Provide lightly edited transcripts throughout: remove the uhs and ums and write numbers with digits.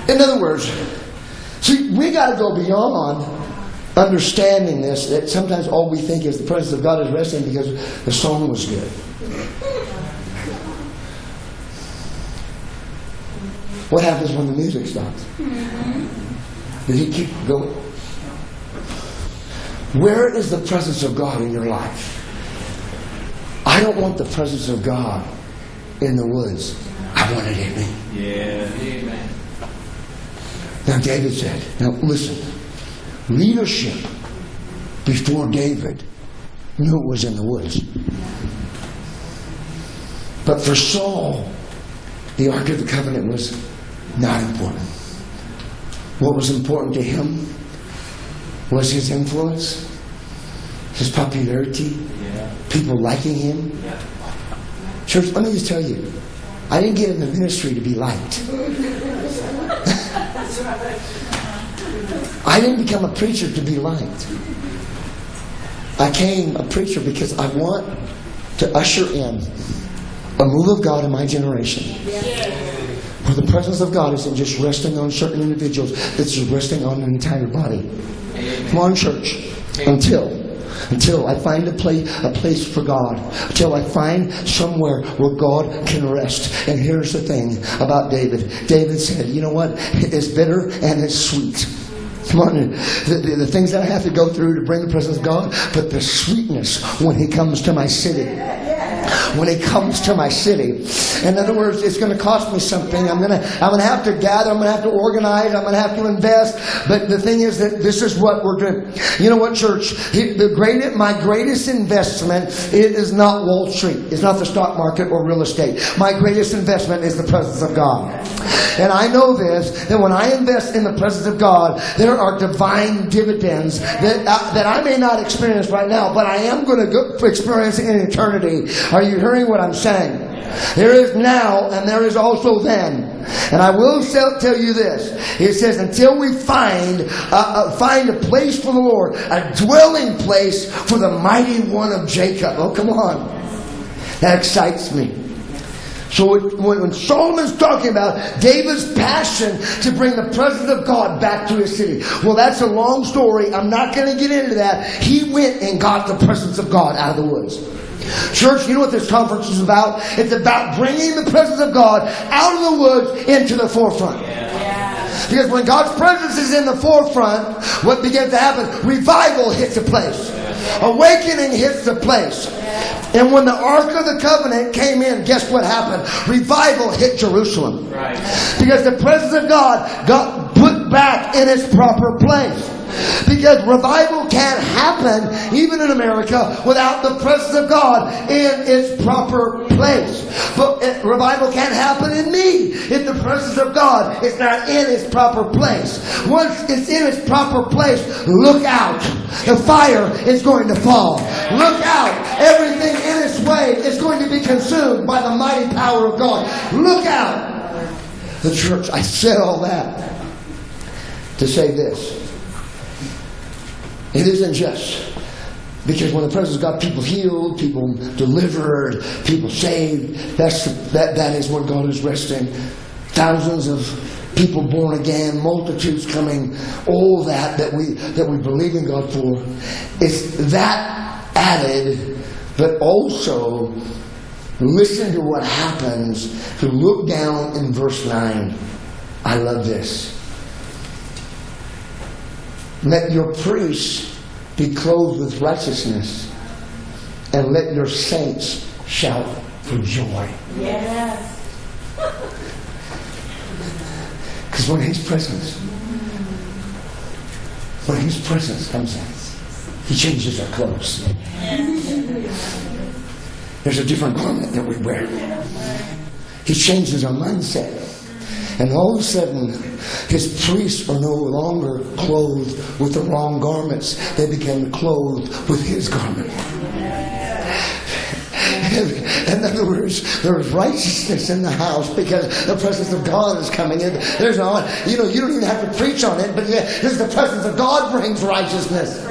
In other words, see, we got to go beyond understanding this, that sometimes all we think is the presence of God is resting because the song was good. What happens when the music stops? Did he keep going? Where is the presence of God in your life? I don't want the presence of God in the woods. I want it in me. Yeah. Amen. Now David said, now listen, leadership before David knew it was in the woods. But for Saul, the Ark of the Covenant was not important. What was important to him was his influence, his popularity, people liking him. Church, let me just tell you, I didn't get in the ministry to be liked. I didn't become a preacher to be liked. I became a preacher because I want to usher in a move of God in my generation. Where the presence of God isn't just resting on certain individuals, it's just resting on an entire body. Come on, church. Until I find a place for God. Until I find somewhere where God can rest. And here's the thing about David. David said, you know what? It's bitter and it's sweet. Come on, the things that I have to go through to bring the presence of God, but the sweetness when He comes to my city. When He comes to my city. In other words, it's going to cost me something. I'm going to have to gather. I'm going to have to organize. I'm going to have to invest. But the thing is that this is what we're doing. You know what, church? My greatest investment is not Wall Street. It's not the stock market or real estate. My greatest investment is the presence of God. And I know this, that when I invest in the presence of God, there are divine dividends that I may not experience right now, but I am going to experience in eternity. Are you hearing what I'm saying? There is now and there is also then. And I will tell you this. It says, until we find a place for the Lord, a dwelling place for the mighty one of Jacob. Oh, come on. That excites me. So when Solomon's talking about David's passion to bring the presence of God back to his city. Well, that's a long story. I'm not going to get into that. He went and got the presence of God out of the woods. Church, you know what this conference is about? It's about bringing the presence of God out of the woods into the forefront. Because when God's presence is in the forefront, what begins to happen? Revival hits a place. Awakening hits the place. And when the Ark of the Covenant came in, guess what happened? Revival hit Jerusalem. Because the presence of God got put back in its proper place. Because revival can't happen, even in America, without the presence of God in its proper place. But revival can't happen in me if the presence of God is not in its proper place. Once it's in its proper place, look out. The fire is going to fall. Look out. Everything in its way is going to be consumed by the mighty power of God. Look out. The church, I said all that to say this. It isn't just because when the presence of God, people healed, people delivered, people saved. That is when God is resting. Thousands of people born again, multitudes coming, all that we believe in God for. It's that added, but also listen to what happens. If you look down in verse 9, I love this. Let your priests be clothed with righteousness, and let your saints shout for joy. Yes. Because when His presence comes in, He changes our clothes. There's a different garment that we wear. He changes our mindset. And all of a sudden, His priests are no longer clothed with the wrong garments. They become clothed with His garment. In other words, there's righteousness in the house because the presence of God is coming in. There's no, you don't even have to preach on it, but yeah, this is the presence of God brings righteousness.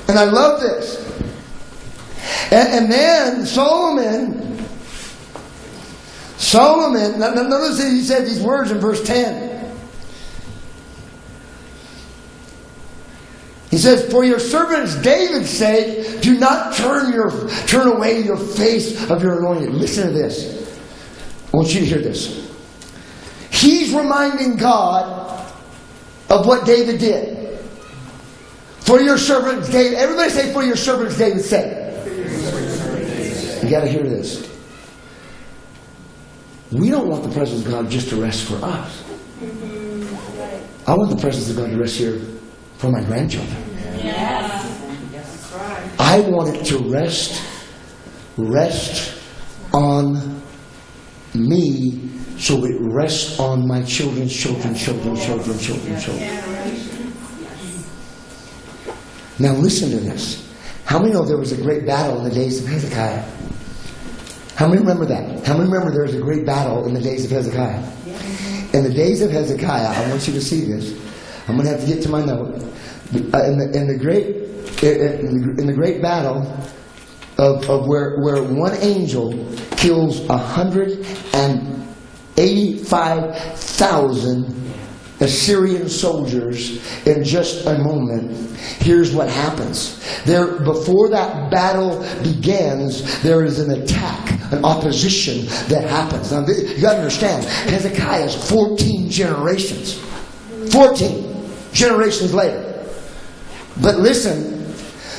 And I love this. And then Solomon, now notice that he said these words in verse 10. He says, for your servant David's sake, do not turn away your face of your anointed. Listen to this. I want you to hear this. He's reminding God of what David did. For your servant David. Everybody say, for your servant David's sake. You got to hear this. We don't want the presence of God just to rest for us. I want the presence of God to rest here for my grandchildren. Yes. That's right. I want it to rest on me, so it rests on my children's children. Now listen to this. How many know there was a great battle in the days of Hezekiah? How many remember that? How many remember there was a great battle in the days of Hezekiah? In the days of Hezekiah, I want you to see this. I'm going to have to get to my note. In the great battle of where one angel kills 185,000 Assyrian soldiers in just a moment, here's what happens. Before that battle begins, there is an attack, an opposition that happens. Now, you got to understand, Hezekiah is 14 generations. 14 generations later. But listen,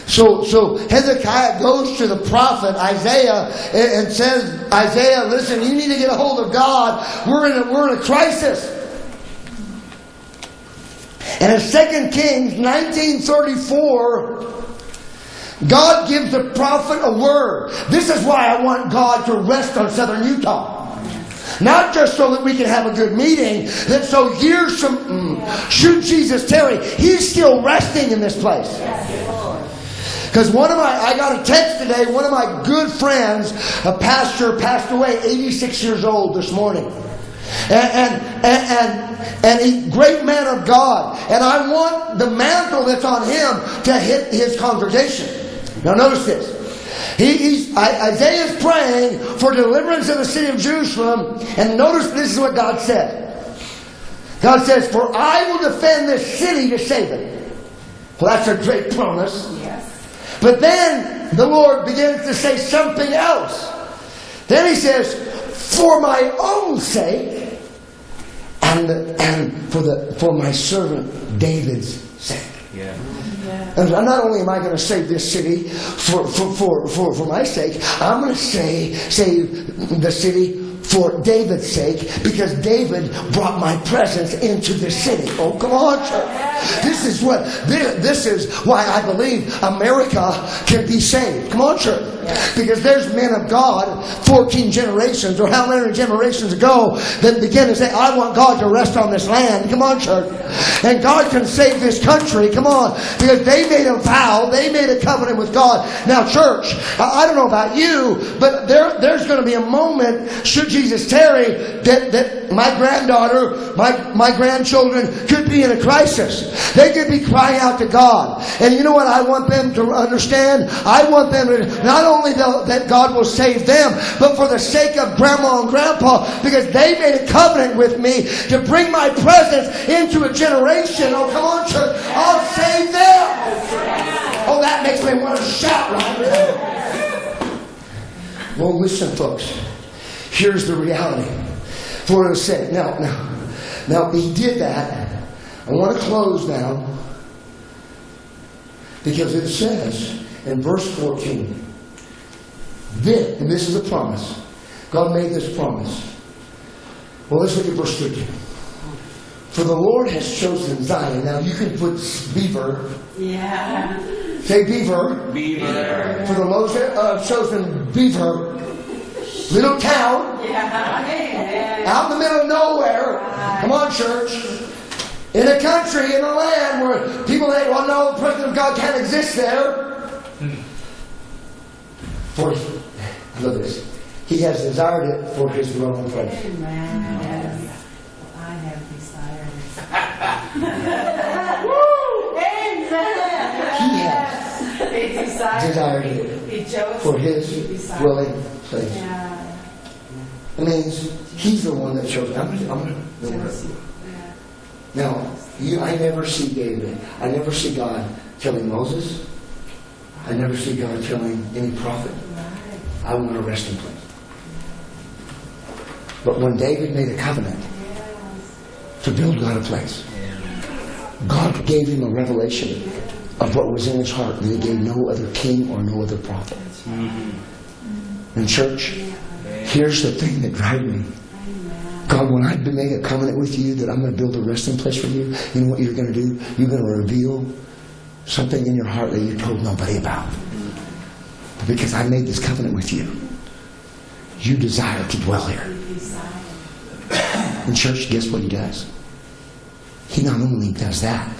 so Hezekiah goes to the prophet Isaiah and says, Isaiah, listen, you need to get a hold of God. We're in a crisis. And in 2 Kings 19:34, God gives the prophet a word. This is why I want God to rest on southern Utah. Not just so that we can have a good meeting, that so years from should Jesus tarry, He's still resting in this place. Because I got a text today, one of my good friends, a pastor, passed away, 86 years old this morning. And a great man of God. And I want the mantle that's on him to hit his congregation. Now notice this. Isaiah is praying for deliverance of the city of Jerusalem. And notice this is what God said. God says, for I will defend this city to save it. Well, that's a great promise. Yes. But then the Lord begins to say something else. Then He says, for my own sake, and for my servant David's sake. Yeah. And not only am I going to save this city for my sake, I'm going to save the city for David's sake, because David brought my presence into the city. Oh, come on, church. This is why I believe America can be saved. Come on, church. Because there's men of God 14 generations or how many generations ago that began to say, I want God to rest on this land. Come on, church. And God can save this country. Come on. Because they made a vow. They made a covenant with God. Now, church, I don't know about you, but there's going to be a moment, should Jesus tarry, that my granddaughter, my grandchildren could be in a crisis. They could be crying out to God. And you know what I want them to understand? I want them to not only that God will save them, but for the sake of grandma and grandpa, because they made a covenant with me to bring my presence into a generation. Oh, come on, church. I'll save them. Oh, that makes me want to shout right now. Well, listen, folks. Here's the reality. For his sake. Now, He did that. I want to close now, because it says in verse 14, and this is a promise. God made this promise. Well, let's look at verse 13. For the Lord has chosen Zion. Now you can put beaver. Yeah. Say beaver. Beaver. For the Lord has chosen beaver. Little town. Yeah. Out in the middle of nowhere. Come on, church. In a country, in a land where people say, well, no, the presence of God can't exist there. For, look at this. He has desired it for His dwelling place. Amen. Yes. I have desired it. Woo! Amen. He has. He desired desired for His dwelling place. Yeah. It means He's the one that chose. I'm going to. Now, I never see David. I never see God telling Moses. I never see God telling any prophet, I want a resting place. But when David made a covenant to build God a place, God gave him a revelation of what was in his heart that He gave no other king or no other prophet. In church, here's the thing that drives me. God, when I've made a covenant with you that I'm going to build a resting place for you, you know what you're going to do? You're going to reveal something in your heart that you told nobody about. But because I made this covenant with you, you desire to dwell here. In church, guess what He does? He not only does that,